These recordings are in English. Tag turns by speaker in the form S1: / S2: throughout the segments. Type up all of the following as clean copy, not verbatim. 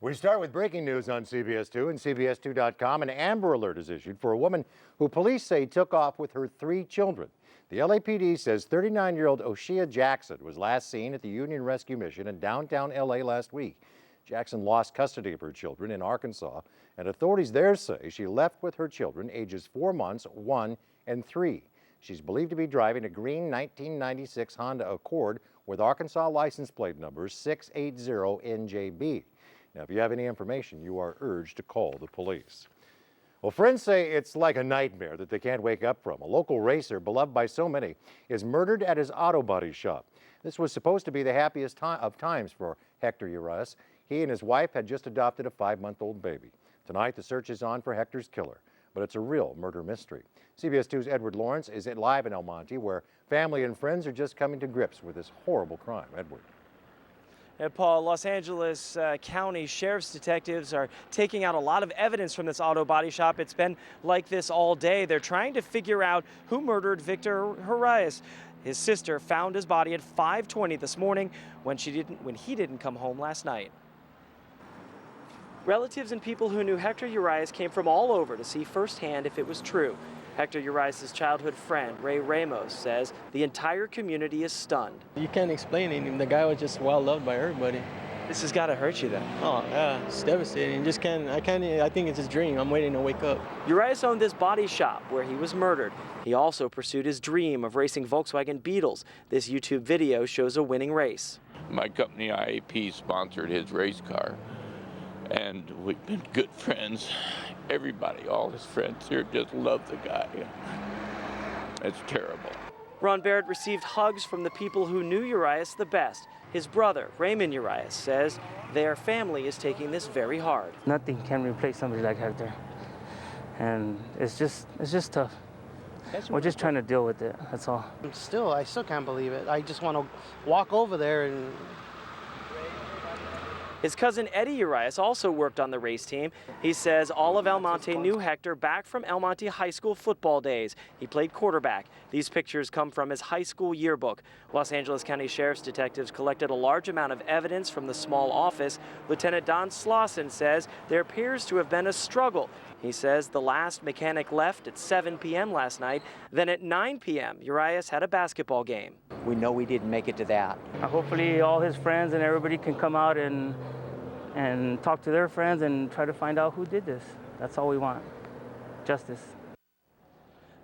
S1: We start with breaking news on CBS 2 and CBS2.com. An Amber Alert is issued for a woman who police say took off with her 3 children. The LAPD says 39-year-old Oshia Jackson was last seen at the Union Rescue Mission in downtown LA last week. Jackson lost custody of her children in Arkansas, and authorities there say she left with her children ages 4 months, 1 and 3. She's believed to be driving a green 1996 Honda Accord with Arkansas license plate number 680NJB. Now, if you have any information, you are urged to call the police. Well, friends say it's like a nightmare that they can't wake up from. A local racer, beloved by so many, is murdered at his auto body shop. This was supposed to be the happiest of times for Hector Urias. He and his wife had just adopted a 5-month-old baby. Tonight, the search is on for Hector's killer, but it's a real murder mystery. CBS 2's Edward Lawrence is live in El Monte, where family and friends are just coming to grips with this horrible crime. Edward.
S2: And Paul, Los Angeles County Sheriff's detectives are taking out a lot of evidence from this auto body shop. It's been like this all day. They're trying to figure out who murdered Victor Urias. His sister found his body at 5:20 this morning when he didn't come home last night. Relatives and people who knew Hector Urias came from all over to see firsthand if it was true. Hector Urias' childhood friend, Ray Ramos, says the entire community is stunned.
S3: You can't explain it. The guy was just well loved by everybody.
S2: This has got to hurt you then.
S3: Oh, yeah, it's devastating. I think it's his dream. I'm waiting to wake up.
S2: Urias owned this body shop where he was murdered. He also pursued his dream of racing Volkswagen Beetles. This YouTube video shows a winning race.
S4: My company, IAP, sponsored his race car, and we've been good friends. Everybody, all his friends here just love the guy. It's terrible.
S2: Ron Barrett received hugs from the people who knew Urias the best. His brother, Raymond Urias, says their family is taking this very hard.
S5: Nothing can replace somebody like Hector. And it's just tough. We're just trying to deal with it, that's all.
S6: I still can't believe it. I just want to walk over there and...
S2: His cousin Eddie Urias also worked on the race team. He says all of El Monte knew Hector back from El Monte High School football days. He played quarterback. These pictures come from his high school yearbook. Los Angeles County Sheriff's detectives collected a large amount of evidence from the small office. Lieutenant Don Slauson says there appears to have been a struggle. He says the last mechanic left at 7 p.m. last night. Then at 9 p.m., Urias had a basketball game.
S7: We know we didn't make it to that.
S5: Hopefully all his friends and everybody can come out and talk to their friends and try to find out who did this. That's all we want, justice.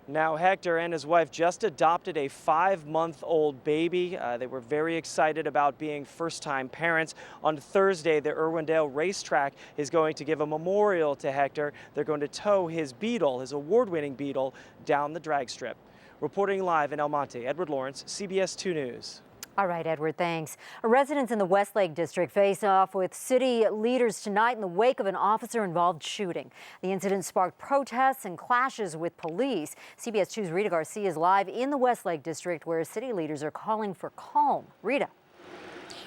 S2: Now Hector and his wife just adopted a 5-month-old baby. They were very excited about being first-time parents. On Thursday, the Irwindale racetrack is going to give a memorial to Hector. They're going to tow his Beetle, his award-winning Beetle, down the drag strip. Reporting live in El Monte, Edward Lawrence, CBS 2 News.
S8: All right, Edward, thanks. Residents in the Westlake District face off with city leaders tonight in the wake of an officer-involved shooting. The incident sparked protests and clashes with police. CBS 2's Rita Garcia is live in the Westlake District, where city leaders are calling for calm. Rita.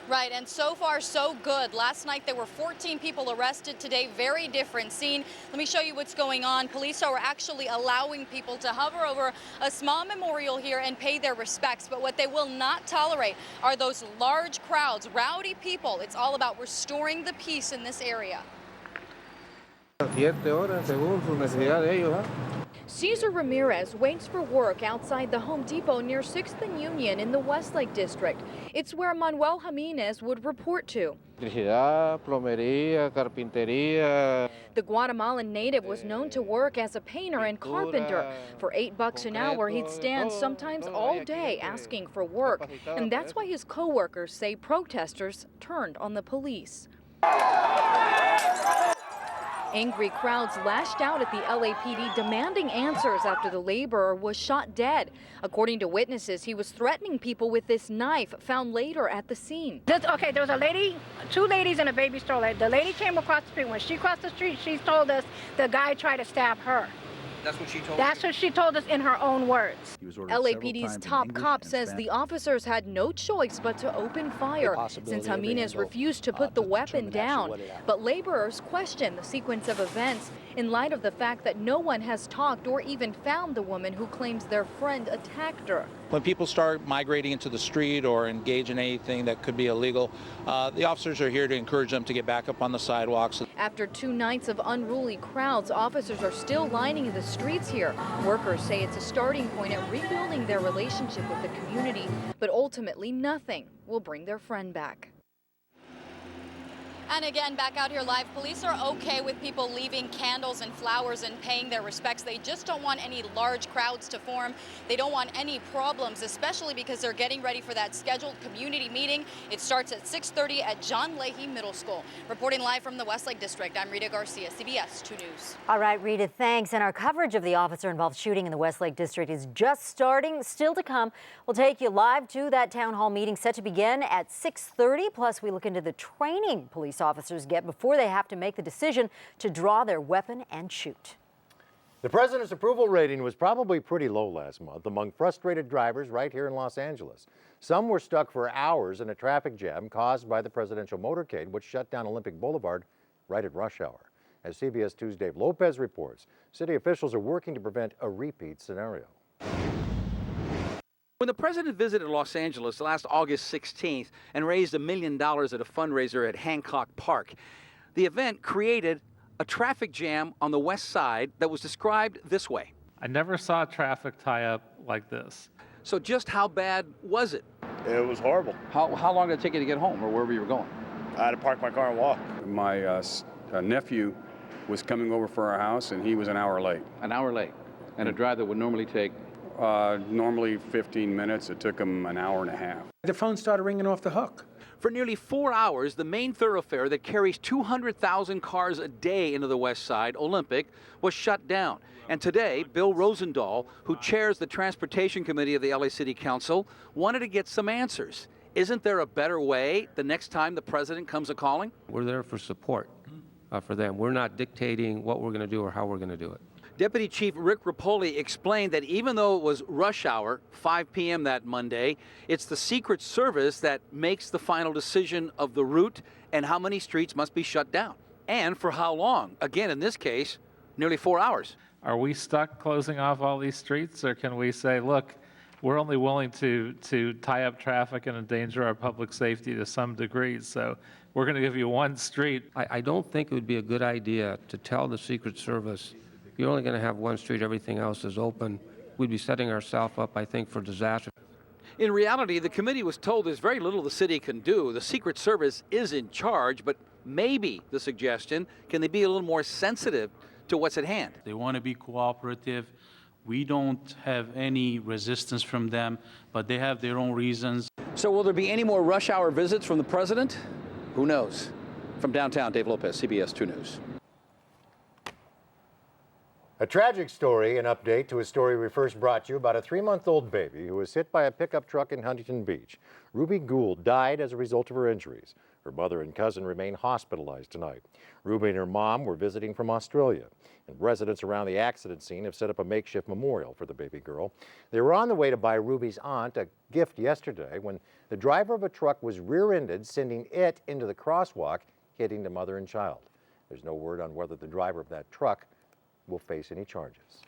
S9: Right, and so far so good. Last night there were 14 people arrested. Today, very different scene. Let me show you what's going on. Police are actually allowing people to hover over a small memorial here and pay their respects. But what they will not tolerate are those large crowds, rowdy people. It's all about restoring the peace in this area.
S10: Cesar Ramirez waits for work outside the Home Depot near 6th and Union in the Westlake District. It's where Manuel Jimenez would report to. The Guatemalan native was known to work as a painter and carpenter. For $8 an hour, he'd stand sometimes all day asking for work. And that's why his co-workers say protesters turned on the police. Angry crowds lashed out at the LAPD demanding answers after the laborer was shot dead. According to witnesses, he was threatening people with this knife found later at the scene.
S11: There was a lady, 2 ladies in a baby stroller. The lady came across the street. When she crossed the street, she told us the guy tried to stab her.
S7: That's what she told us?
S11: That's what she told us in her own words.
S10: LAPD's top cop says the officers had no choice but to open fire since Jimenez refused to put the weapon down. But laborers question the sequence of events in light of the fact that no one has talked or even found the woman who claims their friend attacked her.
S12: When people start migrating into the street or engage in anything that could be illegal, the officers are here to encourage them to get back up on the sidewalks.
S10: After 2 nights of unruly crowds, officers are still lining the streets here. Workers say it's a starting point at rebuilding their relationship with the community, but ultimately nothing will bring their friend back.
S9: And again, back out here live, police are okay with people leaving candles and flowers and paying their respects. They just don't want any large crowds to form. They don't want any problems, especially because they're getting ready for that scheduled community meeting. It starts at 6:30 at John Leahy Middle School. Reporting live from the Westlake District, I'm Rita Garcia, CBS 2 News.
S8: All right, Rita, thanks. And our coverage of the officer-involved shooting in the Westlake District is just starting, still to come. We'll take you live to that town hall meeting set to begin at 6:30. Plus, we look into the training police officers get before they have to make the decision to draw their weapon and shoot.
S1: The president's approval rating was probably pretty low last month among frustrated drivers right here in Los Angeles. Some were stuck for hours in a traffic jam caused by the presidential motorcade, which shut down Olympic Boulevard right at rush hour. As CBS 2's Dave Lopez reports, city officials are working to prevent a repeat scenario.
S13: When the president visited Los Angeles last August 16th and raised $1 million at a fundraiser at Hancock Park, the event created a traffic jam on the west side that was described this way.
S14: I never saw a traffic tie-up like this.
S13: So just how bad was it?
S15: It was horrible.
S13: How long did it take you to get home or wherever you were going?
S15: I had to park my car and walk.
S16: My nephew was coming over for our house, and he was an hour late.
S13: An hour late. And a drive that would normally take?
S16: Normally 15 minutes. It took him an hour and a half.
S17: The phone started ringing off the hook.
S13: For nearly 4 hours, the main thoroughfare that carries 200,000 cars a day into the west side, Olympic, was shut down. And today, Bill Rosendahl, who chairs the Transportation Committee of the LA City Council, wanted to get some answers. Isn't there a better way the next time the president comes a-calling?
S18: We're there for support for them. We're not dictating what we're going to do or how we're going to do it.
S13: Deputy Chief Rick Rapoli explained that even though it was rush hour, 5 p.m. that Monday, it's the Secret Service that makes the final decision of the route and how many streets must be shut down. And for how long? Again, in this case, nearly 4 hours.
S14: Are we stuck closing off all these streets, or can we say, look, we're only willing to tie up traffic and endanger our public safety to some degree, so we're going to give you one street?
S18: I don't think it would be a good idea to tell the Secret Service, you're only going to have one street, everything else is open. We'd be setting ourselves up, I think, for disaster.
S13: In reality, the committee was told there's very little the city can do. The Secret Service is in charge, but maybe the suggestion, can they be a little more sensitive to what's at hand?
S19: They want to be cooperative. We don't have any resistance from them, but they have their own reasons.
S13: So will there be any more rush hour visits from the president? Who knows? From downtown, Dave Lopez, CBS 2 News.
S1: A tragic story, an update to a story we first brought you about a 3-month-old baby who was hit by a pickup truck in Huntington Beach. Ruby Gould died as a result of her injuries. Her mother and cousin remain hospitalized tonight. Ruby and her mom were visiting from Australia, and residents around the accident scene have set up a makeshift memorial for the baby girl. They were on the way to buy Ruby's aunt a gift yesterday when the driver of a truck was rear-ended, sending it into the crosswalk, hitting the mother and child. There's no word on whether the driver of that truck will face any charges.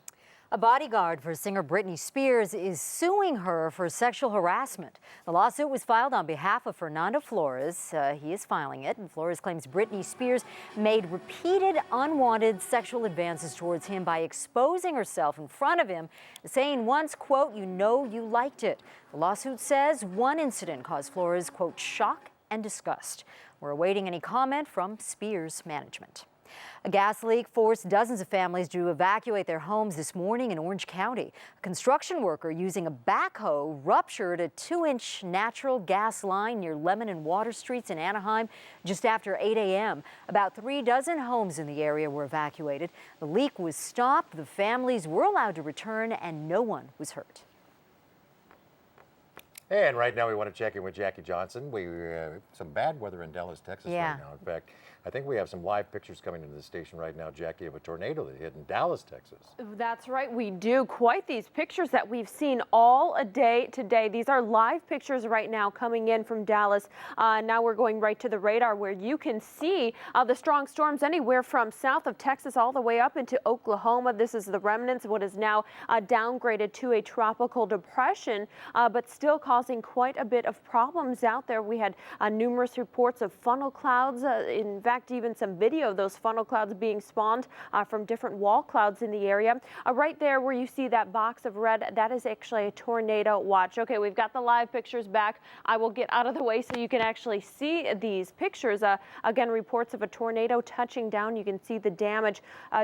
S8: A bodyguard for singer Britney Spears is suing her for sexual harassment. The lawsuit was filed on behalf of Fernando Flores. He is filing it, and Flores claims Britney Spears made repeated unwanted sexual advances towards him by exposing herself in front of him, saying once, quote, "You know you liked it." The lawsuit says one incident caused Flores, quote, "shock and disgust." We're awaiting any comment from Spears management. A gas leak forced dozens of families to evacuate their homes this morning in Orange County. A construction worker using a backhoe ruptured a 2-inch natural gas line near Lemon and Water Streets in Anaheim just after 8 a.m. About 36 homes in the area were evacuated. The leak was stopped, the families were allowed to return, and no one was hurt.
S1: And right now we want to check in with Jackie Johnson. We some bad weather in Dallas, Texas right now. In fact, I think we have some live pictures coming into the station right now, Jackie, of a tornado that hit in Dallas, Texas.
S20: That's right, we do. Quite these pictures that we've seen all a day today. These are live pictures right now coming in from Dallas. Now we're going right to the radar where you can see the strong storms anywhere from south of Texas all the way up into Oklahoma. This is the remnants of what is now downgraded to a tropical depression, but still causing quite a bit of problems out there. We had numerous reports of funnel clouds. In fact, even some video of those funnel clouds being spawned from different wall clouds in the area. Right there where you see that box of red, that is actually a tornado watch. Okay, we've got the live pictures back. I will get out of the way so you can actually see these pictures. Again, reports of a tornado touching down. You can see the damage,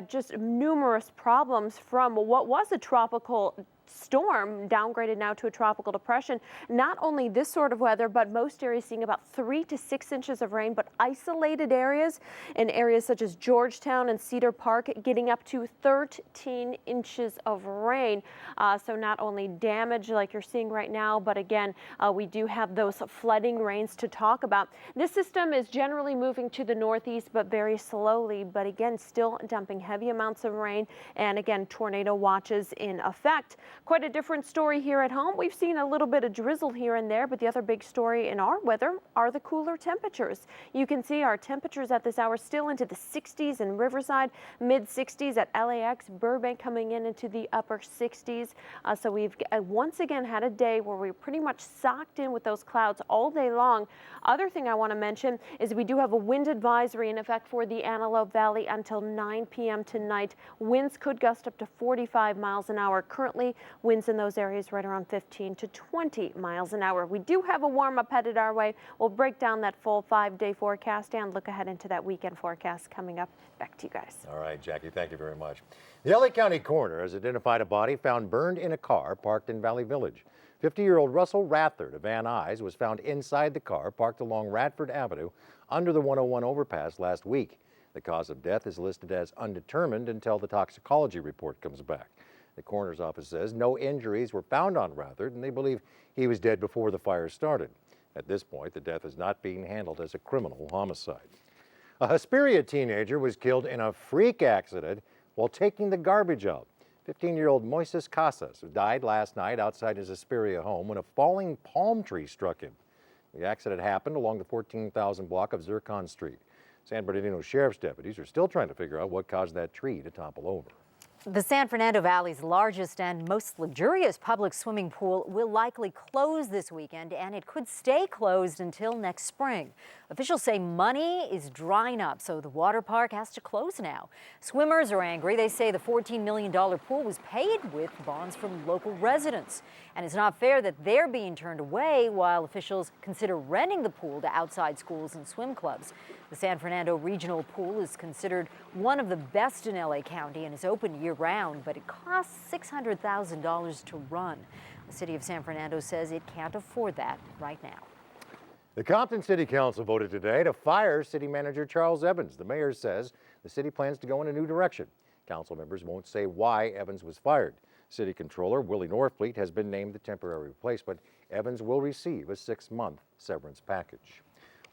S20: just numerous problems from what was a tropical storm downgraded now to a tropical depression. Not only this sort of weather, but most areas seeing about 3 to 6 inches of rain, but isolated areas in areas such as Georgetown and Cedar Park getting up to 13 inches of rain. So not only damage like you're seeing right now, but again, we do have those flooding rains to talk about. This system is generally moving to the northeast, but very slowly, but again, still dumping heavy amounts of rain. And again, tornado watches in effect. Quite a different story here at home. We've seen a little bit of drizzle here and there, but the other big story in our weather are the cooler temperatures. You can see our temperatures at this hour still into the 60s in Riverside, mid 60s at LAX, Burbank coming in into the upper 60s. So we've once again had a day where we're pretty much socked in with those clouds all day long. Other thing I want to mention is we do have a wind advisory in effect for the Antelope Valley until 9 p.m. tonight. Winds could gust up to 45 miles an hour. Currently, winds in those areas right around 15 to 20 miles an hour. We do have a warm-up headed our way. We'll break down that full 5-day forecast and look ahead into that weekend forecast coming up. Back to you guys.
S1: All right, Jackie, thank you very much. The LA County coroner has identified a body found burned in a car parked in Valley Village. 50-year-old Russell Rathard of Van Nuys was found inside the car parked along Radford Avenue under the 101 overpass last week. The cause of death is listed as undetermined until the toxicology report comes back. The coroner's office says no injuries were found on Rathard, and they believe he was dead before the fire started. At this point, the death is not being handled as a criminal homicide. A Hesperia teenager was killed in a freak accident while taking the garbage out. 15-year-old Moises Casas died last night outside his Hesperia home when a falling palm tree struck him. The accident happened along the 14,000 block of Zircon Street. San Bernardino Sheriff's deputies are still trying to figure out what caused that tree to topple over.
S8: The San Fernando Valley's largest and most luxurious public swimming pool will likely close this weekend, and it could stay closed until next spring. Officials say money is drying up, so the water park has to close now. Swimmers are angry. They say the $14 million pool was paid with bonds from local residents. And it's not fair that they're being turned away while officials consider renting the pool to outside schools and swim clubs. The San Fernando Regional Pool is considered one of the best in LA County and is open year-round, but it costs $600,000 to run. The city of San Fernando says it can't afford that right now.
S1: The Compton City Council voted today to fire City Manager Charles Evans. The mayor says the city plans to go in a new direction. Council members won't say why Evans was fired. City Controller Willie Norfleet has been named the temporary replacement. Evans will receive a 6-month severance package.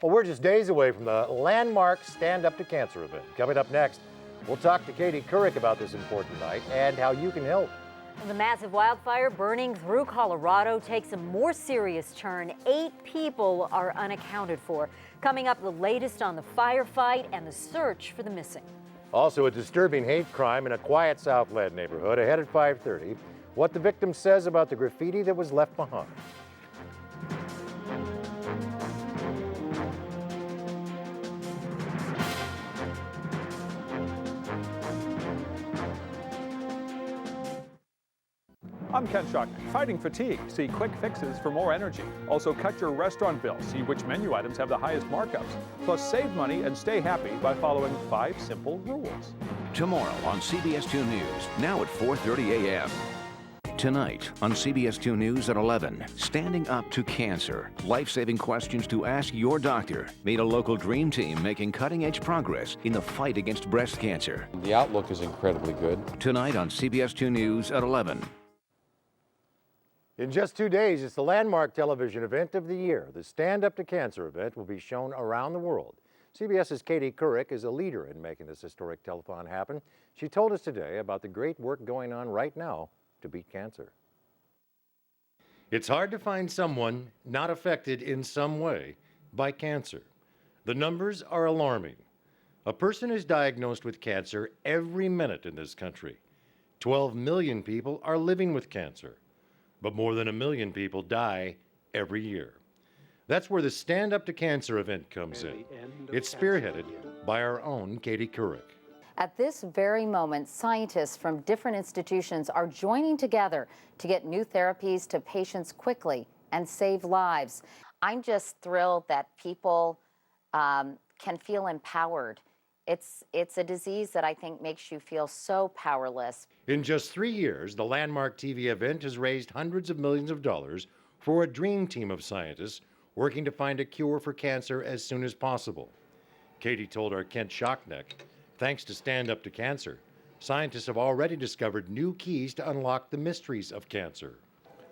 S1: Well, we're just days away from the landmark Stand Up to Cancer event. Coming up next, we'll talk to Katie Couric about this important night and how you can help.
S8: The massive wildfire burning through Colorado takes a more serious turn. 8 people are unaccounted for. Coming up, the latest on the firefight and the search for the missing.
S1: Also, a disturbing hate crime in a quiet Southland neighborhood ahead at 5:30. What the victim says about the graffiti that was left behind.
S21: I'm Ken Schuckman. Fighting fatigue. See quick fixes for more energy. Also, cut your restaurant bill. See which menu items have the highest markups. Plus, save money and stay happy by following 5 simple rules.
S22: Tomorrow on CBS 2 News, now at 4:30 a.m. Tonight on CBS 2 News at 11, Standing Up to Cancer. Life-saving questions to ask your doctor. Meet a local dream team making cutting-edge progress in the fight against breast cancer.
S23: The outlook is incredibly good.
S22: Tonight on CBS 2 News at 11.
S1: In just 2 days, it's the landmark television event of the year. The Stand Up to Cancer event will be shown around the world. CBS's Katie Couric is a leader in making this historic telethon happen. She told us today about the great work going on right now to beat cancer. It's hard to find someone not affected in some way by cancer. The numbers are alarming. A person is diagnosed with cancer every minute in this country. 12 million people are living with cancer, but more than 1 million people die every year. That's where the Stand Up to Cancer event comes in. It's spearheaded by our own Katie Couric.
S3: At this very moment, scientists from different institutions are joining together to get new therapies to patients quickly and save lives. I'm just thrilled that people can feel empowered. It's a disease that I think makes you feel so powerless.
S1: In just 3 years, the landmark TV event has raised hundreds of millions of dollars for a dream team of scientists working to find a cure for cancer as soon as possible. Katie told our Kent Shockneck, thanks to Stand Up to Cancer, scientists have already discovered new keys to unlock the mysteries of cancer.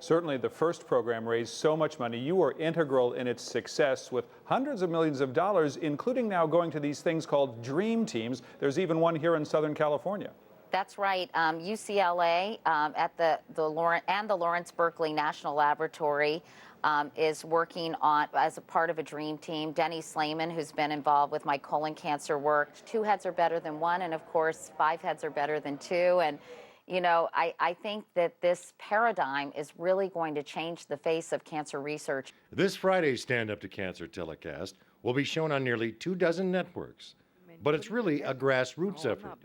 S21: Certainly the first program raised so much money. You were integral in its success with hundreds of millions of dollars, including now going to these things called dream teams. There's even one here in Southern California.
S3: That's right. UCLA at the Lawrence Berkeley National Laboratory is working on, as a part of a dream team. Denny Slayman, who's been involved with my colon cancer work. 2 heads are better than 1, and of course, 5 heads are better than 2. And you know, I think that this paradigm is really going to change the face of cancer research.
S1: This Friday's Stand Up to Cancer telecast will be shown on nearly 24 networks. But it's really a grassroots effort.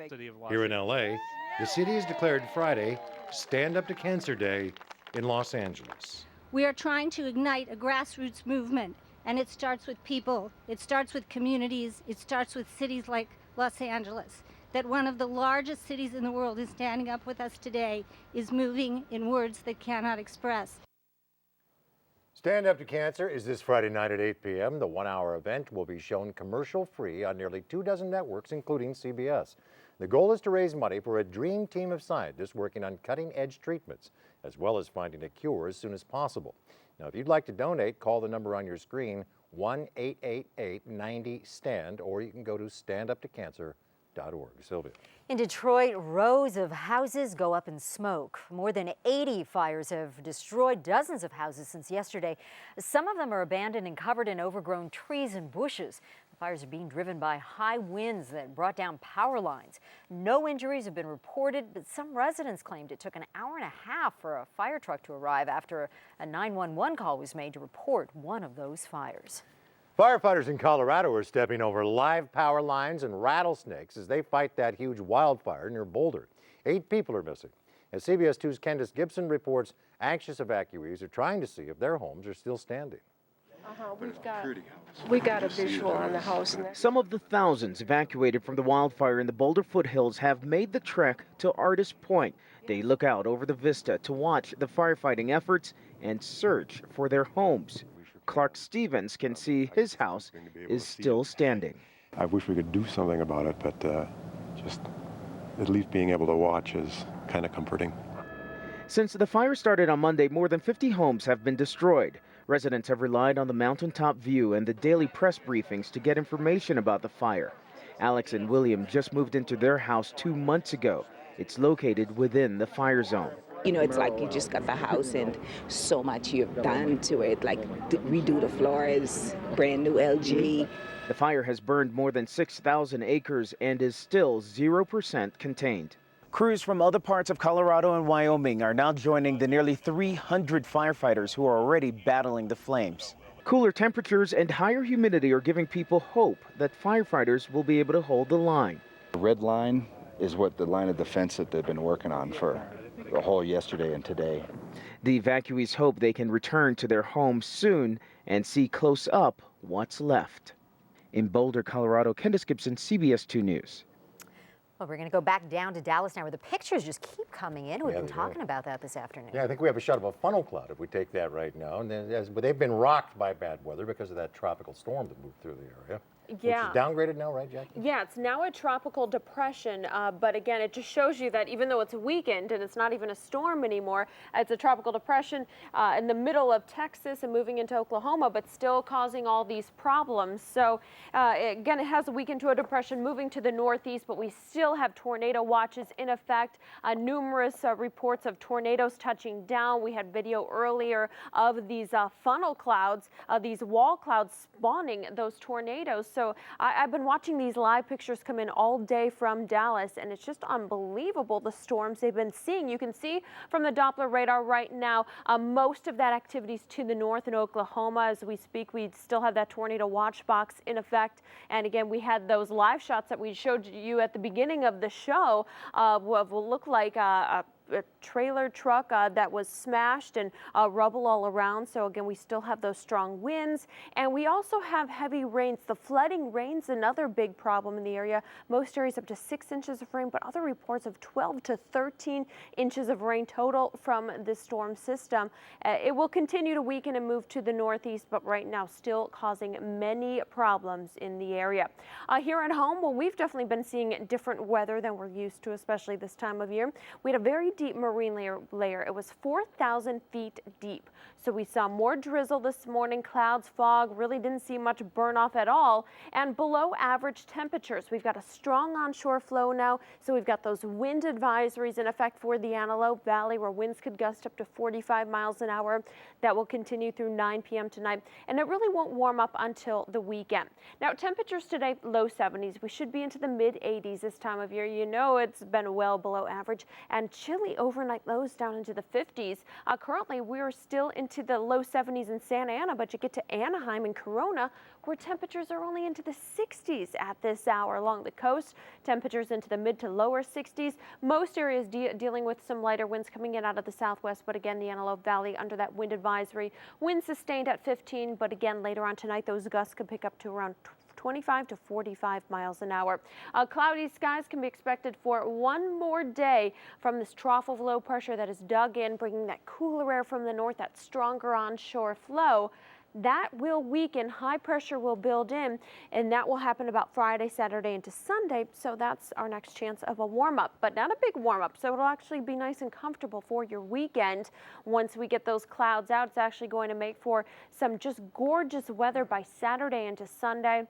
S1: Here in LA, the city has declared Friday Stand Up to Cancer Day in Los Angeles.
S4: We are trying to ignite a grassroots movement, and it starts with people. It starts with communities. It starts with cities like Los Angeles. That one of the largest cities in the world is standing up with us today is moving in words that cannot express.
S1: Stand Up to Cancer is this Friday night at 8 p.m. The 1-hour event will be shown commercial-free on nearly 24 networks, including CBS. The goal is to raise money for a dream team of scientists working on cutting-edge treatments, as well as finding a cure as soon as possible. Now, if you'd like to donate, call the number on your screen, 1-888-90-STAND, or you can go to standuptocancer.org. Sylvia.
S8: In Detroit, rows of houses go up in smoke. More than 80 fires have destroyed dozens of houses since yesterday. Some of them are abandoned and covered in overgrown trees and bushes. The fires are being driven by high winds that brought down power lines. No injuries have been reported, but some residents claimed it took an hour and a half for a fire truck to arrive after a 911 call was made to report one of those fires.
S1: Firefighters in Colorado are stepping over live power lines and rattlesnakes as they fight that huge wildfire near Boulder. 8 people are missing. As CBS 2's Candace Gibson reports, anxious evacuees are trying to see if their homes are still standing.
S23: We got a visual on the house.
S24: Some of the thousands evacuated from the wildfire in the Boulder foothills have made the trek to Artist Point. They look out over the vista to watch the firefighting efforts and search for their homes. Clark Stevens can see his house is still standing.
S25: I wish we could do something about it, but just at least being able to watch is kind of comforting.
S24: Since the fire started on Monday, more than 50 homes have been destroyed. Residents have relied on the mountaintop view and the daily press briefings to get information about the fire. Alex and William just moved into their house 2 months ago. It's located within the fire zone.
S26: You know, it's like you just got the house and so much you've done to it, like redo the floors, brand new LG.
S24: The fire has burned more than 6,000 acres and is still 0% contained. Crews from other parts of Colorado and Wyoming are now joining the nearly 300 firefighters who are already battling the flames. Cooler temperatures and higher humidity are giving people hope that firefighters will be able to hold the line.
S27: The red line is what the line of defense that they've been working on for the whole yesterday and today.
S24: The evacuees hope they can return to their homes soon and see close up what's left. In Boulder, Colorado, Candace Gibson, CBS 2 News.
S8: Well, we're going to go back down to Dallas now where the pictures just keep coming in. We've been talking about that this afternoon.
S1: Yeah, I think we have a shot of a funnel cloud if we take that right now. And then, but they've been rocked by bad weather because of that tropical storm that moved through the area.
S20: Yeah.
S1: Which is downgraded now, right, Jackie?
S20: Yeah, it's now a tropical depression, but again, it just shows you that even though it's weakened and it's not even a storm anymore, it's a tropical depression in the middle of Texas and moving into Oklahoma, but still causing all these problems. So again, it has weakened to a depression moving to the northeast, but we still have tornado watches in effect. Numerous reports of tornadoes touching down. We had video earlier of these funnel clouds, these wall clouds spawning those tornadoes. So I've been watching these live pictures come in all day from Dallas, and it's just unbelievable the storms they've been seeing. You can see from the Doppler radar right now, most of that activity is to the north in Oklahoma. As we speak, we still have that tornado watch box in effect. And again, we had those live shots that we showed you at the beginning of the show of what will look like a trailer truck that was smashed and rubble all around. So again, we still have those strong winds, and we also have heavy rains. The flooding rain's another big problem in the area. Most areas up to 6 inches of rain, but other reports of 12 to 13 inches of rain total from this storm system. It will continue to weaken and move to the northeast, but right now still causing many problems in the area. Here at home, well, we've definitely been seeing different weather than we're used to, especially this time of year. We had a very deep marine layer. It was 4,000 feet deep. So we saw more drizzle this morning, clouds, fog, really didn't see much burn off at all, and below average temperatures. We've got a strong onshore flow now, so we've got those wind advisories in effect for the Antelope Valley, where winds could gust up to 45 miles an hour. That will continue through 9 p.m. tonight, and it really won't warm up until the weekend. Now, temperatures today, low 70s. We should be into the mid 80s this time of year. You know it's been well below average, and chilly overnight lows down into the 50s. Currently, we're still into the low 70s in Santa Ana, but you get to Anaheim and Corona, where temperatures are only into the 60s at this hour. Along the coast, temperatures into the mid to lower 60s. Most areas dealing with some lighter winds coming in out of the southwest, but again, the Antelope Valley under that wind advisory. Wind sustained at 15, but again, later on tonight, those gusts could pick up to around 25 to 45 miles an hour. Cloudy skies can be expected for one more day from this trough of low pressure that is dug in, bringing that cooler air from the north, that stronger onshore flow. That will weaken, high pressure will build in, and that will happen about Friday, Saturday into Sunday. So that's our next chance of a warm up, but not a big warm up. So it'll actually be nice and comfortable for your weekend. Once we get those clouds out, it's actually going to make for some just gorgeous weather by Saturday into Sunday.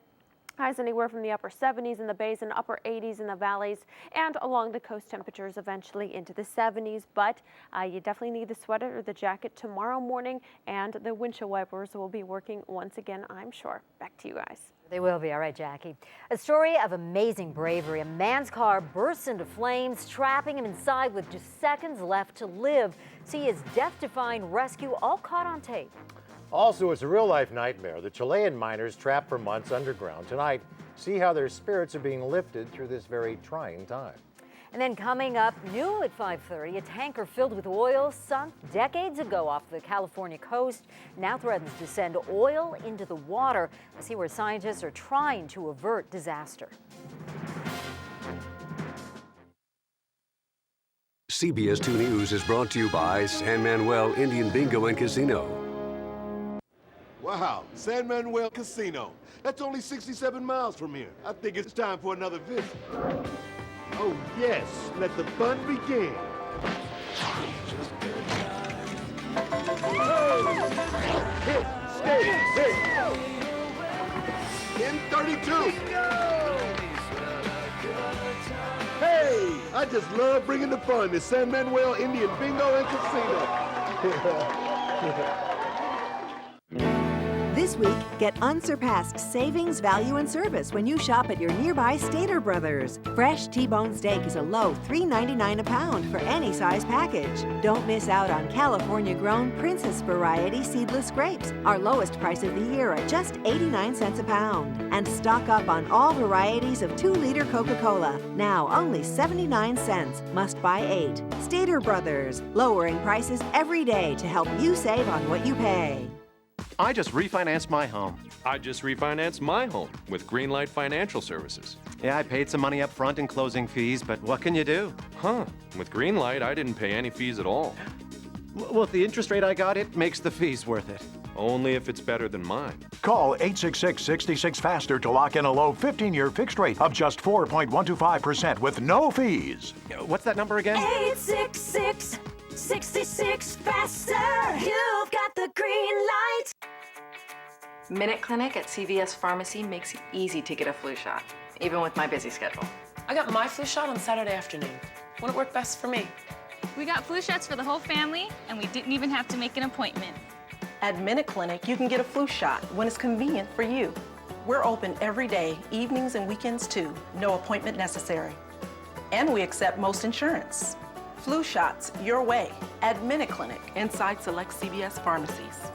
S20: Highs anywhere from the upper 70s in the bays and upper 80s in the valleys, and along the coast temperatures eventually into the 70s. But you definitely need the sweater or the jacket tomorrow morning, and the windshield wipers will be working once again, I'm sure. Back to you guys.
S8: They will be. All right, Jackie. A story of amazing bravery. A man's car bursts into flames, trapping him inside with just seconds left to live. See his death-defying rescue all caught on tape.
S1: Also, it's a real-life nightmare. The Chilean miners trapped for months underground. Tonight, see how their spirits are being lifted through this very trying time.
S8: And then coming up, new at 5:30, a tanker filled with oil sunk decades ago off the California coast now threatens to send oil into the water. We'll see where scientists are trying to avert disaster.
S2: CBS 2 News is brought to you by San Manuel Indian Bingo and Casino.
S5: Wow, San Manuel Casino. That's only 67 miles from here. I think it's time for another visit. Oh, yes, let the fun begin. Hit, stay, hit. In 32. Hey, I just love bringing the fun to San Manuel Indian Bingo and Casino.
S6: This week, get unsurpassed savings, value, and service when you shop at your nearby Stater Brothers. Fresh T-bone steak is a low $3.99 a pound for any size package. Don't miss out on California-grown Princess variety seedless grapes, our lowest price of the year at just 89 cents a pound. And stock up on all varieties of 2-liter Coca-Cola, now only 79 cents. Must buy 8. Stater Brothers, lowering prices every day to help you save on what you pay.
S7: I just refinanced my home.
S10: I just refinanced my home with Greenlight Financial Services.
S7: Yeah, I paid some money up front in closing fees, but what can you do?
S10: Huh. With Greenlight, I didn't pay any fees at all.
S7: Well, with the interest rate I got, it makes the fees worth it.
S10: Only if it's better than mine.
S9: Call 866-66-FASTER to lock in a low 15-year fixed rate of just 4.125% with no fees.
S7: What's that number again?
S11: 866-66-FASTER. You've got the green light.
S12: Minute Clinic at CVS Pharmacy makes it easy to get a flu shot, even with my busy schedule.
S14: I got my flu shot on Saturday afternoon. When it worked best for me.
S15: We got flu shots for the whole family, and we didn't even have to make an appointment.
S14: At Minute Clinic, you can get a flu shot when it's convenient for you. We're open every day, evenings and weekends too. No appointment necessary. And we accept most insurance. Flu shots your way at Minute Clinic inside select CVS pharmacies.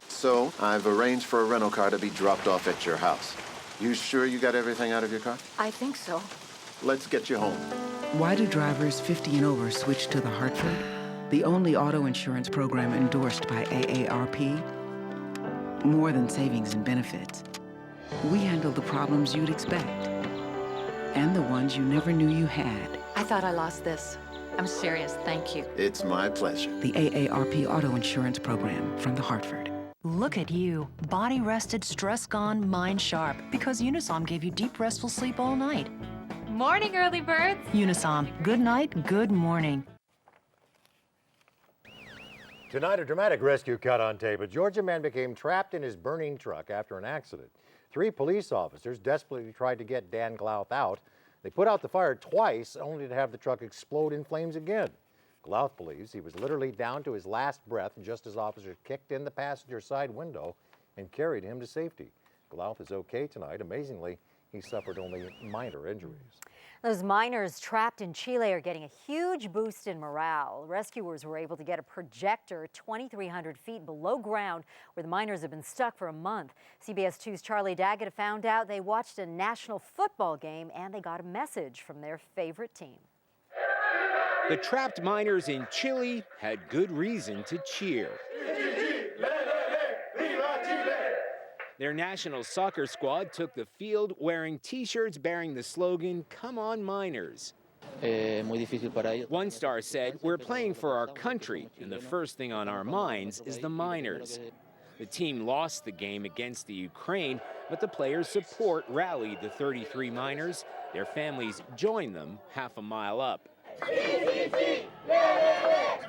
S16: So, I've arranged for a rental car to be dropped off at your house. You sure you got everything out of your car?
S12: I think so.
S16: Let's get you home.
S17: Why do drivers 50 and over switch to the Hartford? The only auto insurance program endorsed by AARP? More than savings and benefits. We handle the problems you'd expect. And the ones you never knew you had.
S12: I thought I lost this. I'm serious, thank you.
S16: It's my pleasure.
S17: The AARP Auto Insurance Program from the Hartford.
S28: Look at you. Body rested, stress gone, mind sharp. Because Unisom gave you deep, restful sleep all night.
S15: Morning, early birds.
S28: Unisom. Good night, good morning.
S1: Tonight, a dramatic rescue caught on tape. A Georgia man became trapped in his burning truck after an accident. 3 police officers desperately tried to get Dan Glauth out. They put out the fire twice, only to have the truck explode in flames again. Glauth believes he was literally down to his last breath just as officers kicked in the passenger side window and carried him to safety. Glauth is okay tonight. Amazingly, he suffered only minor injuries.
S8: Those miners trapped in Chile are getting a huge boost in morale. Rescuers were able to get a projector 2,300 feet below ground where the miners have been stuck for a month. CBS 2's Charlie Daggett found out they watched a national football game and they got a message from their favorite team.
S29: The trapped miners in Chile had good reason to cheer. Their national soccer squad took the field wearing T-shirts bearing the slogan, "Come on, Miners." One star said, "We're playing for our country, and the first thing on our minds is the miners." The team lost the game against the Ukraine, but the players' support rallied the 33 miners. Their families joined them half a mile up.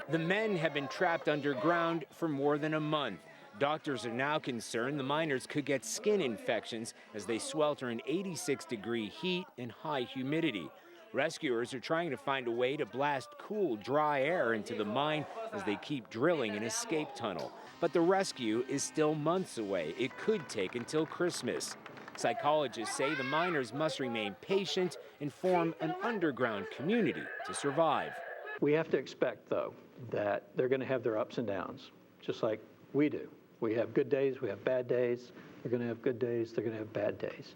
S29: The men have been trapped underground for more than a month. Doctors are now concerned the miners could get skin infections as they swelter in 86-degree heat and high humidity. Rescuers are trying to find a way to blast cool, dry air into the mine as they keep drilling an escape tunnel. But the rescue is still months away. It could take until Christmas. Psychologists say the miners must remain patient and form an underground community to survive.
S30: We have to expect, though, that they're going to have their ups and downs, just like we do. We have good days, we have bad days. They're going to have good days, they're going to have bad days.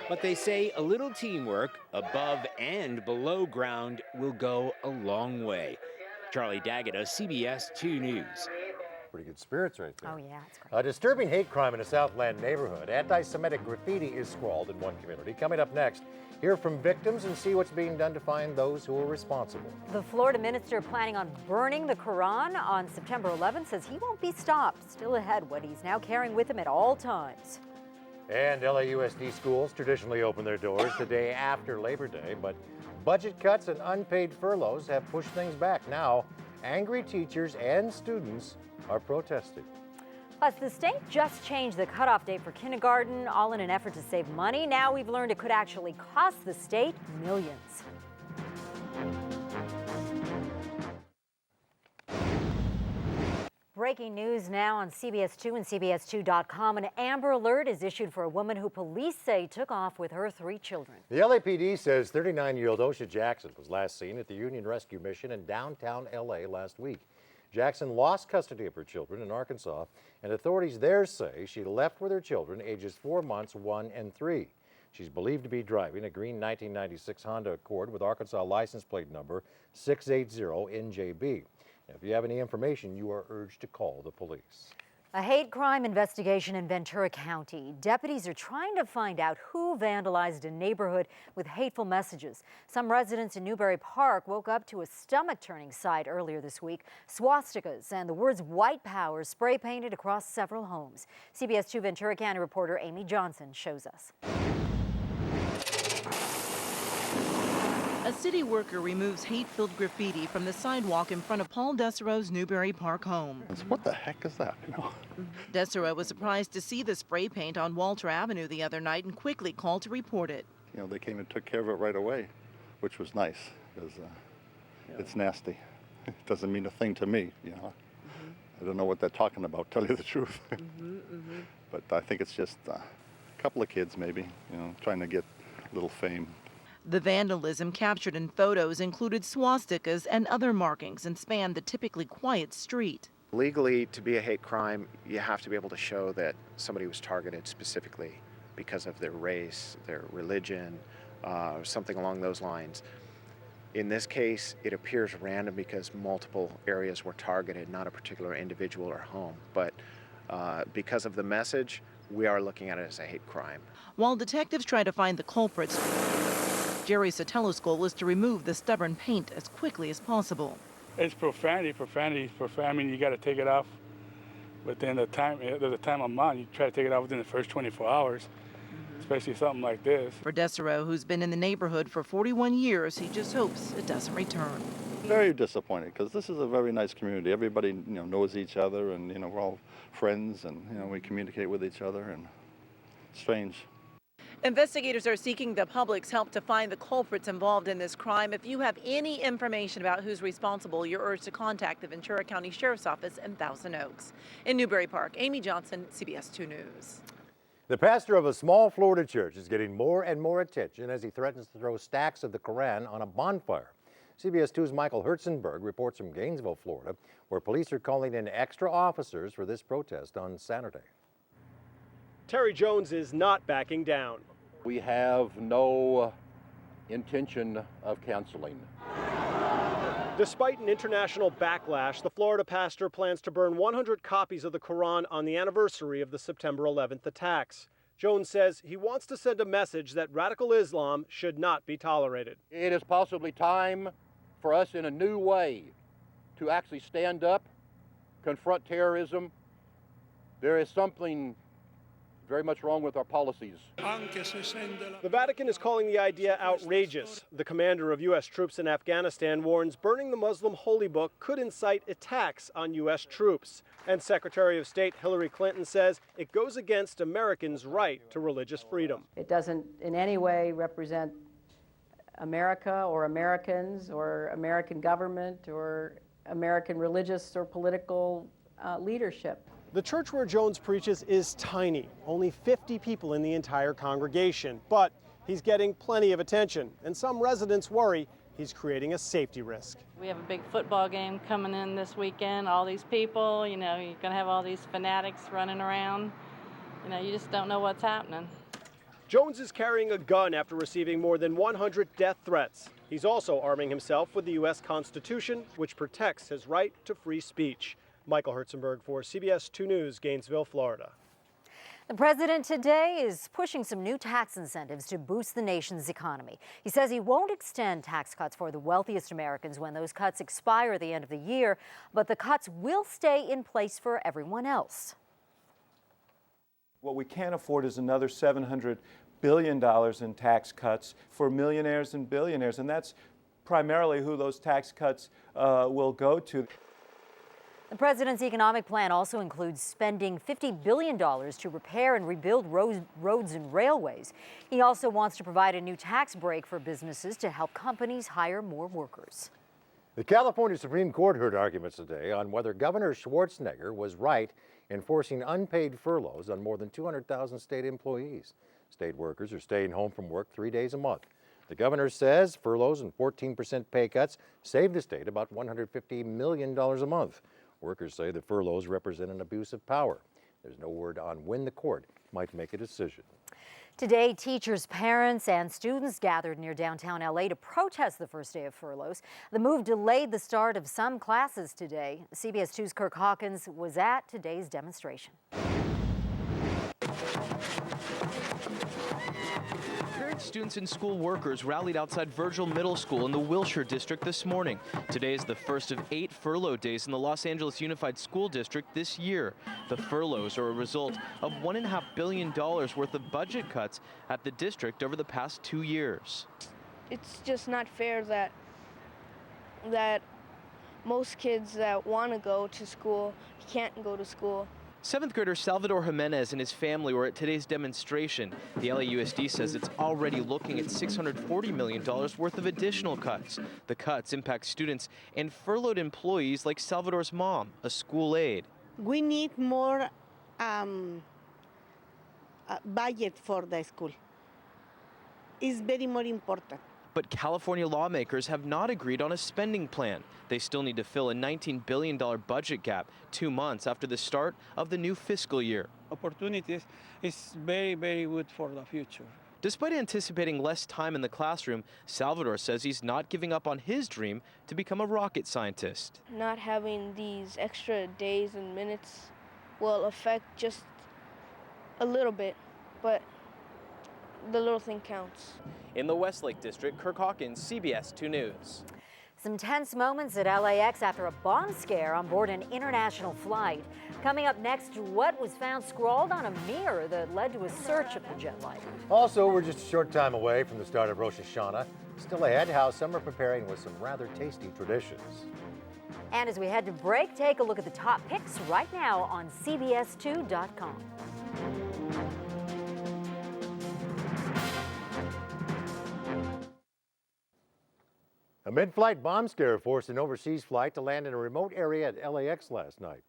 S29: But they say a little teamwork above and below ground will go a long way. Charlie Daggett, CBS 2 News.
S1: Pretty good spirits right there.
S8: Oh, yeah, it's great.
S1: A disturbing hate crime in a Southland neighborhood. Anti-Semitic graffiti is scrawled in one community. Coming up next, hear from victims and see what's being done to find those who are responsible.
S8: The Florida minister planning on burning the Quran on September 11th says he won't be stopped. Still ahead, what he's now carrying with him at all times.
S1: And LAUSD schools traditionally open their doors the day after Labor Day, but budget cuts and unpaid furloughs have pushed things back. Now, angry teachers and students are protesting.
S8: Plus, the state just changed the cutoff date for kindergarten, all in an effort to save money. Now we've learned it could actually cost the state millions. Breaking news now on CBS 2 and CBS2.com. An Amber Alert is issued for a woman who police say took off with her 3 children.
S1: The LAPD says 39-year-old Osha Jackson was last seen at the Union Rescue Mission in downtown LA last week. Jackson lost custody of her children in Arkansas, and authorities there say she left with her children ages 4 months, 1 and 3. She's believed to be driving a green 1996 Honda Accord with Arkansas license plate number 680NJB. If you have any information, you are urged to call the police.
S8: A hate crime investigation in Ventura County. Deputies are trying to find out who vandalized a neighborhood with hateful messages. Some residents in Newbury Park woke up to a stomach-turning sight earlier this week. Swastikas and the words "White Power" spray painted across several homes. CBS 2 Ventura County reporter Amy Johnson shows us.
S3: A city worker removes hate-filled graffiti from the sidewalk in front of Paul Desereau's Newbury Park home.
S4: What the heck is that?
S3: Desereau was surprised to see the spray paint on Walter Avenue the other night and quickly called to report it.
S4: They came and took care of it right away, which was nice because it's nasty. It doesn't mean a thing to me, I don't know what they're talking about, tell you the truth. But I think it's just a couple of kids maybe, trying to get a little fame.
S3: The vandalism captured in photos included swastikas and other markings and spanned the typically quiet street.
S13: Legally, to be a hate crime, you have to be able to show that somebody was targeted specifically because of their race, their religion, something along those lines. In this case, it appears random because multiple areas were targeted, not a particular individual or home. But because of the message, we are looking at it as a hate crime.
S3: While detectives try to find the culprits, Jerry Sotelo's goal is to remove the stubborn paint as quickly as possible.
S18: It's profanity. I mean, you got to take it off within the time. There's a time amount. You try to take it off within the first 24 hours, especially something like this.
S3: For Desereau, who's been in the neighborhood for 41 years, he just hopes it doesn't return.
S4: Very disappointed because this is a very nice community. Everybody, knows each other, and we're all friends, and we communicate with each other. And strange.
S3: Investigators are seeking the public's help to find the culprits involved in this crime. If you have any information about who's responsible, you're urged to contact the Ventura County Sheriff's Office in Thousand Oaks. In Newbury Park, Amy Johnson, CBS 2 News.
S1: The pastor of a small Florida church is getting more and more attention as he threatens to throw stacks of the Koran on a bonfire. CBS 2's Michael Herzenberg reports from Gainesville, Florida, where police are calling in extra officers for this protest on Saturday.
S19: Terry Jones is not backing down.
S21: We have no intention of canceling.
S19: Despite an international backlash, the Florida pastor plans to burn 100 copies of the Quran on the anniversary of the September 11th attacks. Jones says he wants to send a message that radical Islam should not be tolerated.
S21: It is possibly time for us in a new way to actually stand up, confront terrorism. There is something very much wrong with our policies.
S19: The Vatican is calling the idea outrageous. The commander of U.S. troops in Afghanistan warns burning the Muslim holy book could incite attacks on U.S. troops. And Secretary of State Hillary Clinton says it goes against Americans' right to religious freedom.
S22: It doesn't in any way represent America or Americans or American government or American religious or political leadership.
S19: The church where Jones preaches is tiny, only 50 people in the entire congregation, but he's getting plenty of attention, and some residents worry he's creating a safety risk.
S23: We have a big football game coming in this weekend, all these people, you're going to have all these fanatics running around, you just don't know what's happening.
S19: Jones is carrying a gun after receiving more than 100 death threats. He's also arming himself with the U.S. Constitution, which protects his right to free speech. Michael Herzenberg for CBS 2 News, Gainesville, Florida.
S8: The president today is pushing some new tax incentives to boost the nation's economy. He says he won't extend tax cuts for the wealthiest Americans when those cuts expire at the end of the year, but the cuts will stay in place for everyone else.
S25: What we can't afford is another $700 billion in tax cuts for millionaires and billionaires, and that's primarily who those tax cuts will go to.
S8: The president's economic plan also includes spending $50 billion to repair and rebuild roads and railways. He also wants to provide a new tax break for businesses to help companies hire more workers.
S1: The California Supreme Court heard arguments today on whether Governor Schwarzenegger was right in forcing unpaid furloughs on more than 200,000 state employees. State workers are staying home from work 3 days a month. The governor says furloughs and 14% pay cuts saved the state about $150 million a month. Workers say the furloughs represent an abuse of power. There's no word on when the court might make a decision.
S8: Today, teachers, parents, and students gathered near downtown LA to protest the first day of furloughs. The move delayed the start of some classes today. CBS 2's Kirk Hawkins was at today's demonstration.
S2: Parents, students, and school workers rallied outside Virgil Middle School in the Wilshire district this morning. Today is the first of 8 furlough days in the Los Angeles Unified School District this year. The furloughs are a result of $1.5 billion worth of budget cuts at the district over the past 2 years.
S5: It's just not fair that most kids that want to go to school can't go to school.
S2: 7th grader Salvador Jimenez and his family were at today's demonstration. The LAUSD says it's already looking at $640 million worth of additional cuts. The cuts impact students and furloughed employees like Salvador's mom, a school aide.
S6: We need more budget for the school. It's very more important.
S2: But California lawmakers have not agreed on a spending plan. They still need to fill a $19 billion budget gap 2 months after the start of the new fiscal year.
S7: Opportunities is very, very good for the future.
S2: Despite anticipating less time in the classroom, Salvador says he's not giving up on his dream to become a rocket scientist.
S5: Not having these extra days and minutes will affect just a little bit, but the little thing counts.
S2: In the Westlake District, Kirk Hawkins, CBS 2 News.
S8: Some tense moments at LAX after a bomb scare on board an international flight. Coming up next, what was found scrawled on a mirror that led to a search of the jet liner.
S1: Also, we're just a short time away from the start of Rosh Hashanah. Still ahead, how some are preparing with some rather tasty traditions.
S8: And as we head to break, take a look at the top picks right now on CBS2.com.
S1: A mid-flight bomb scare forced an overseas flight to land in a remote area at LAX last night.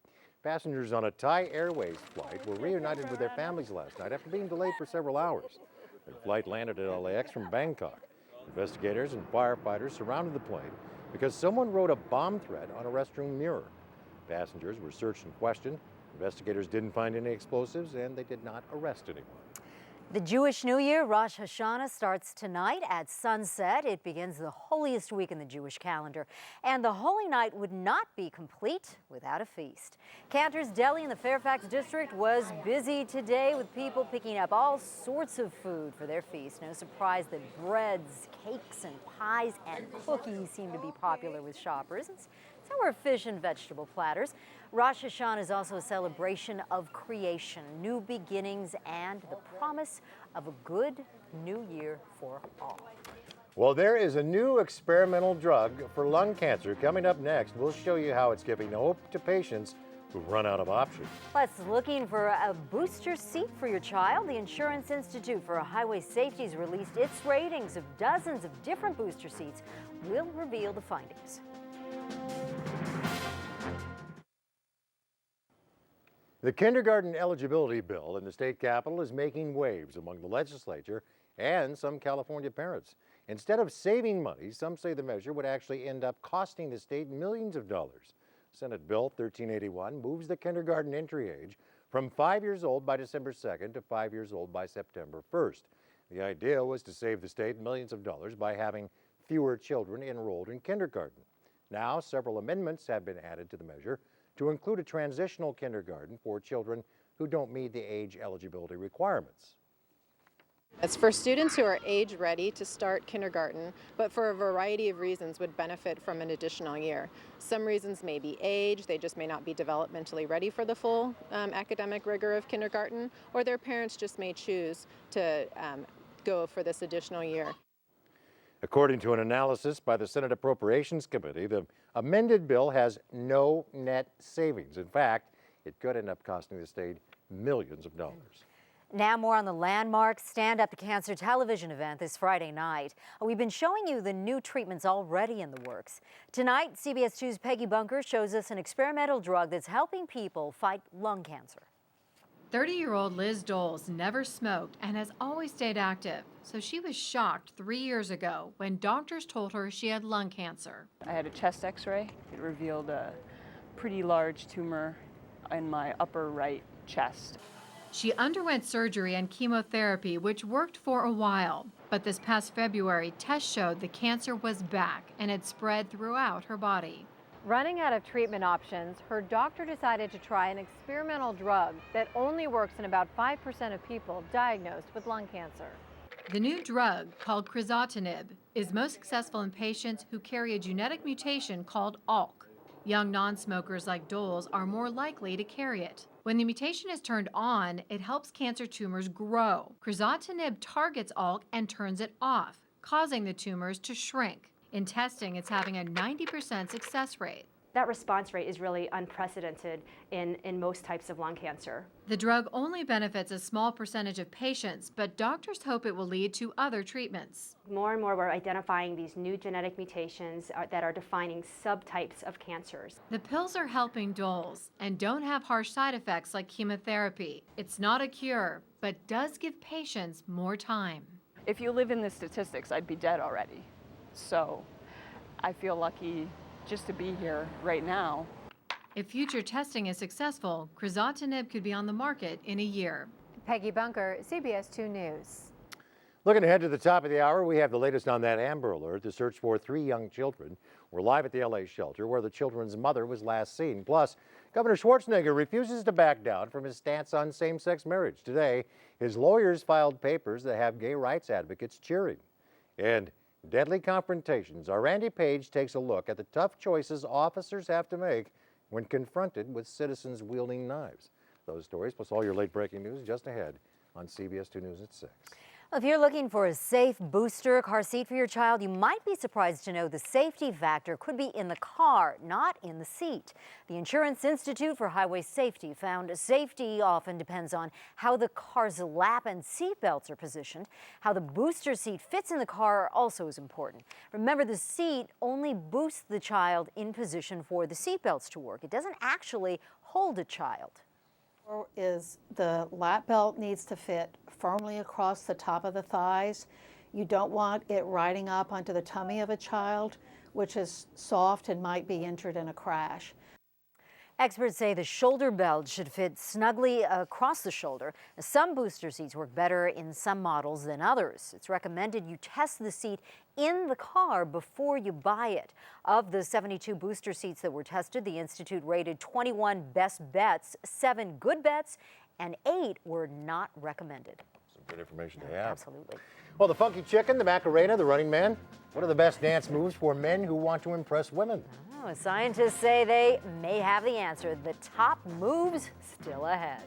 S1: Passengers on a Thai Airways flight were reunited with their families last night after being delayed for several hours. Their flight landed at LAX from Bangkok. Investigators and firefighters surrounded the plane because someone wrote a bomb threat on a restroom mirror. Passengers were searched and questioned. Investigators didn't find any explosives and they did not arrest anyone.
S8: The Jewish New Year, Rosh Hashanah, starts tonight at sunset. It begins the holiest week in the Jewish calendar. And the Holy Night would not be complete without a feast. Cantor's Deli in the Fairfax district was busy today with people picking up all sorts of food for their feast. No surprise that breads, cakes, and pies and cookies seem to be popular with shoppers. So are fish and vegetable platters. Rosh Hashanah is also a celebration of creation, new beginnings, and the promise of a good new year for all.
S1: Well, there is a new experimental drug for lung cancer coming up next. We'll show you how it's giving hope to patients who've run out of options.
S8: Plus, looking for a booster seat for your child? The Insurance Institute for Highway Safety has released its ratings of dozens of different booster seats. We'll reveal the findings.
S1: The kindergarten eligibility bill in the state capitol is making waves among the legislature and some California parents. Instead of saving money, some say the measure would actually end up costing the state millions of dollars. Senate Bill 1381 moves the kindergarten entry age from 5 years old by December 2nd to 5 years old by September 1st. The idea was to save the state millions of dollars by having fewer children enrolled in kindergarten. Now, several amendments have been added to the measure to include a transitional kindergarten for children who don't meet the age eligibility requirements.
S9: It's for students who are age ready to start kindergarten, but for a variety of reasons would benefit from an additional year. Some reasons may be age, they just may not be developmentally ready for the full academic rigor of kindergarten, or their parents just may choose to go for this additional year.
S1: According to an analysis by the Senate Appropriations Committee, the amended bill has no net savings. In fact, it could end up costing the state millions of dollars.
S8: Now more on the landmark Stand Up to Cancer television event this Friday night. We've been showing you the new treatments already in the works. Tonight, CBS 2's Peggy Bunker shows us an experimental drug that's helping people fight lung cancer.
S10: 30-year-old Liz Doles never smoked and has always stayed active. So she was shocked 3 years ago when doctors told her she had lung cancer.
S20: I had a chest x-ray. It revealed a pretty large tumor in my upper right chest.
S10: She underwent surgery and chemotherapy, which worked for a while. But this past February, tests showed the cancer was back and had spread throughout her body.
S11: Running out of treatment options, her doctor decided to try an experimental drug that only works in about 5% of people diagnosed with lung cancer.
S10: The new drug, called crizotinib, is most successful in patients who carry a genetic mutation called ALK. Young non-smokers like Doles are more likely to carry it. When the mutation is turned on, it helps cancer tumors grow. Crizotinib targets ALK and turns it off, causing the tumors to shrink. In testing, it's having a 90% success rate.
S12: That response rate is really unprecedented in most types of lung cancer.
S10: The drug only benefits a small percentage of patients, but doctors hope it will lead to other treatments.
S12: More and more, we're identifying these new genetic mutations that are defining subtypes of cancers.
S10: The pills are helping Doles and don't have harsh side effects like chemotherapy. It's not a cure, but does give patients more time.
S20: If you live in the statistics, I'd be dead already. So I feel lucky just to be here right now.
S10: If future testing is successful, crizotinib could be on the market in a year.
S11: Peggy Bunker, CBS 2 News.
S1: Looking ahead to the top of the hour, we have the latest on that Amber Alert. The search for 3 young children. We're live at the LA shelter where the children's mother was last seen. Plus, Governor Schwarzenegger refuses to back down from his stance on same-sex marriage. Today, his lawyers filed papers that have gay rights advocates cheering. And deadly confrontations. Our Randy Page takes a look at the tough choices officers have to make when confronted with citizens wielding knives. Those stories plus all your late breaking news just ahead on CBS 2 News at 6.
S8: If you're looking for a safe booster car seat for your child, you might be surprised to know the safety factor could be in the car, not in the seat. The Insurance Institute for Highway Safety found safety often depends on how the car's lap and seat belts are positioned. How the booster seat fits in the car also is important. Remember, the seat only boosts the child in position for the seat belts to work. It doesn't actually hold a child.
S14: Is the lap belt needs to fit firmly across the top of the thighs. You don't want it riding up onto the tummy of a child, which is soft and might be injured in a crash.
S8: Experts say the shoulder belt should fit snugly across the shoulder. Some booster seats work better in some models than others. It's recommended you test the seat in the car before you buy it. Of the 72 booster seats that were tested, the Institute rated 21 best bets, 7 good bets, and 8 were not recommended.
S1: Some good information to have.
S8: Absolutely.
S1: Well, the funky chicken, the Macarena, the running man. What are the best dance moves for men who want to impress women?
S8: Oh, scientists say they may have the answer. The top moves still ahead.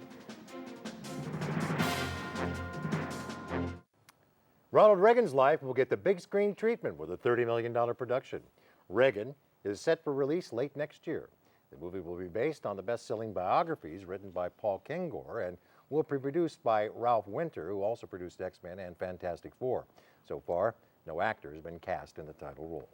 S1: Ronald Reagan's life will get the big screen treatment with a $30 million production. Reagan is set for release late next year. The movie will be based on the best-selling biographies written by Paul Kengor and will be produced by Ralph Winter, who also produced X-Men and Fantastic Four. So far, no actor has been cast in the title role.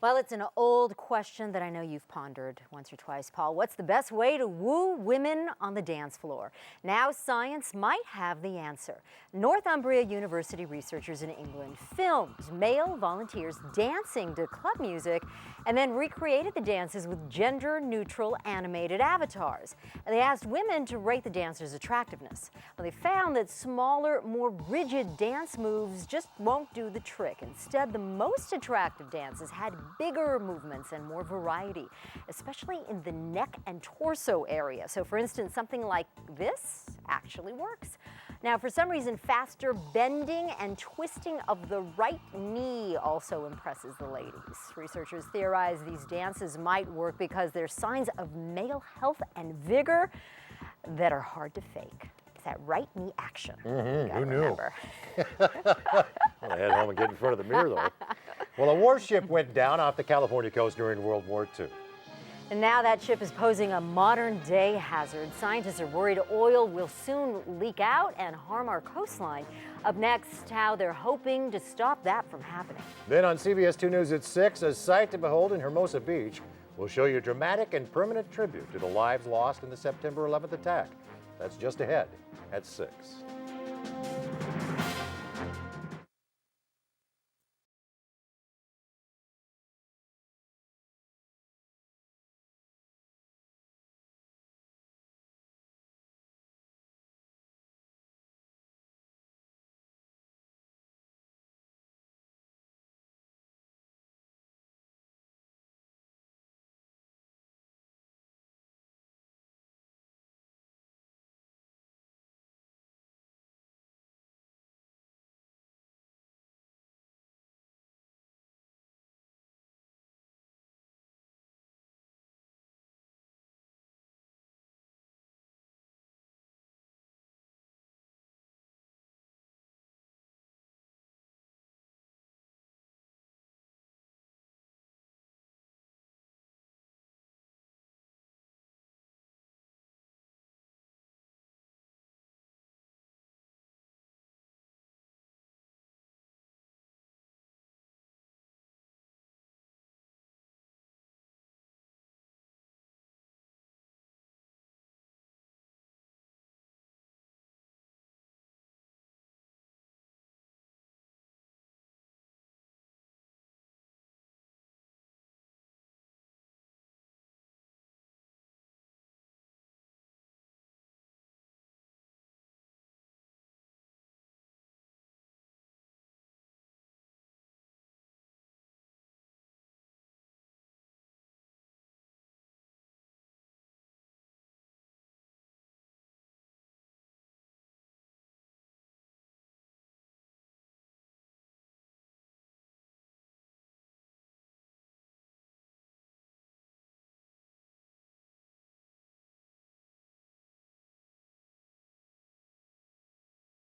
S8: Well, it's an old question that I know you've pondered once or twice, Paul. What's the best way to woo women on the dance floor? Now science might have the answer. Northumbria University researchers in England filmed male volunteers dancing to club music and then recreated the dances with gender-neutral animated avatars. And they asked women to rate the dancers' attractiveness. Well, they found that smaller, more rigid dance moves just won't do the trick. Instead, the most attractive dances had bigger movements and more variety, especially in the neck and torso area. So for instance, something like this actually works. Now, for some reason, faster bending and twisting of the right knee also impresses the ladies. Researchers theorize these dances might work because they're signs of male health and vigor that are hard to fake. It's that right knee action.
S1: Who knew? Well, head home and get in front of the mirror, though. Well, a warship went down off the California coast during World War II.
S8: And now that ship is posing a modern-day hazard. Scientists are worried oil will soon leak out and harm our coastline. Up next, how they're hoping to stop that from happening.
S1: Then on CBS 2 News at 6, a sight to behold in Hermosa Beach. We'll show you a dramatic and permanent tribute to the lives lost in the September 11th attack. That's just ahead at 6.